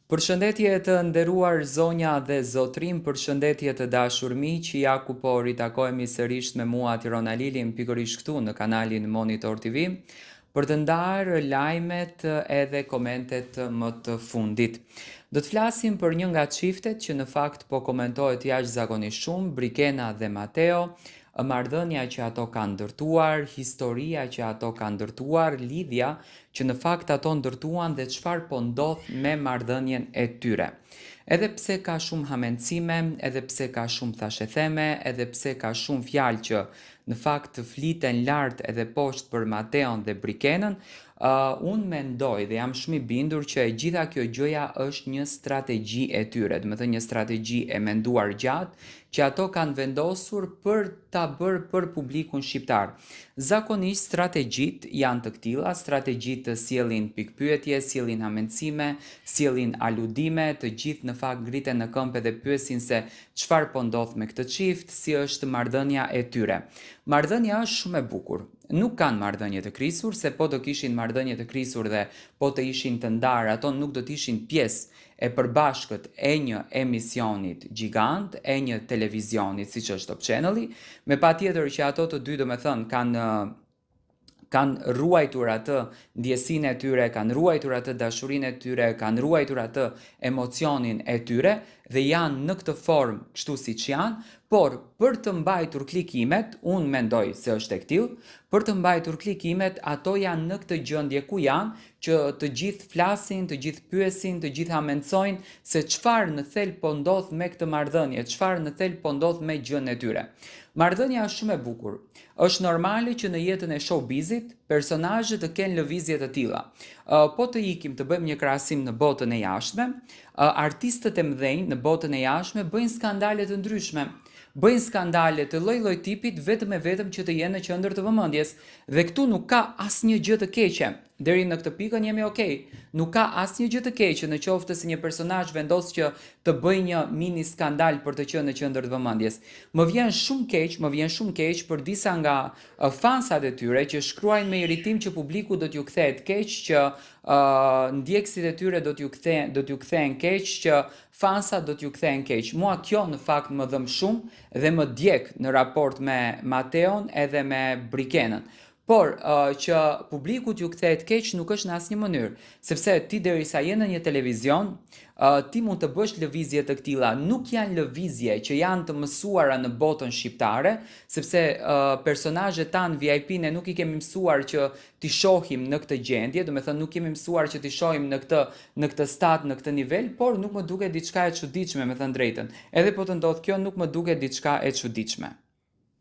Përshëndetje të nderuar zonja dhe zotrim, përshëndetje të dashur miq, ja ku po ritakohemi sërish me mua Tirona Lilin pikërisht këtu në kanalin Monitor TV për të ndarë lajmet edhe komentet më të fundit. Do të flasim për një nga çiftet që në fakt po komentohet jashtëzakonisht shumë, Brikena dhe Mateo, marrëdhënia që ato kanë ndërtuar, historia që ato kanë ndërtuar, lidhja që në fakt ato ndërtuan dhe çfarë po ndodh me marrëdhënien e tyre. Edhe pse ka shumë hamencime, edhe pse ka shumë thashetheme, edhe pse ka shumë fjalë që në fakt fliten lart edhe poshtë për Mateon dhe Brikenën, unë mendoj dhe jam shumë i bindur që e gjitha kjo gjëja është një strategji e tyre, do të thënë një strategji e menduar gjatë, që ato kanë vendosur për ta bërë për publikun shqiptar. Zakonisht strategjitë janë të këtilla, strategjitë sjellin pikpyetje, sjellin hamencime, sjellin aludime, të gjithë në fakt ngriten në këmbë dhe pyesin se çfarë po ndodh me këtë çift, si është marrëdhënia e tyre. Marrëdhënia është shumë e bukur. Nuk kanë marrëdhënie të krisur, se po të kishin marrëdhënie të krisur dhe po të ishin të ndarë, ato nuk do të ishin pjesë e përbashkët e një emisionit gjigant, e një televizionit siç është Top Channel-i, me patjetër që ato të dy domethënë kanë ruajtur atë ndjesinë e tyre, kanë ruajtur atë dashurinë e tyre, kanë ruajtur atë emocionin e tyre dhe janë në këtë formë kështu siç janë, por për të mbajtur klikimet, unë mendoj se është e tillë, për të mbajtur klikimet, ato janë në këtë gjendje ku janë, që të gjithë flasin, të gjithë pyesin, të gjithë hamencojnë se çfarë në thelb po ndodh me këtë marrëdhënie, çfarë në thelb po ndodh me gjën e tyre. Marrëdhënia është shumë e bukur. Është normale që në jetën e showbizit personazhet të kenë lëvizje të tilla. Po të ikim të bëjmë një krahasim në botën e jashtme, artistët e mëdhenj në botën e jashtme bëjnë skandale të ndryshme. Bëjnë skandale të lloj-lloj tipit vetëm e vetëm që të jenë në qendër të vëmendjes. Dhe këtu nuk ka asnjë gjë të keqe. Deri në këtë pikën jemi okay. Nuk ka asnjë gjë të keqe në qoftë se një personazh vendos që të bëjë një mini skandal për të qenë në qendër të vëmendjes. Më vjen shumë keq për disa nga fansat e tyre që shkruajnë me irritim që publiku do t'ju kthehet keq, që ndjekësit e tyre do t'ju kthehen keq, që fansat do t'ju kthehen keq. Mua kjo në fakt më dhëm shumë dhe më djeg në raport me Mateon edhe me Brikenën. Por që publiku t'ju kthehet keq nuk është në asnjë mënyrë, sepse ti derisa je në një televizion, ti mund të bësh lëvizje të këtilla, nuk janë lëvizje që janë të mësuara në botën shqiptare, sepse personazhet tanë VIP ne nuk i kemi mësuar që t'i shohim në këtë gjendje, do të thënë nuk kemi mësuar që t'i shohim në këtë stat, në këtë nivel, por nuk më duket diçka e çuditshme, me thënë drejtën. Edhe po të ndodh kjo, nuk më duket diçka e çuditshme.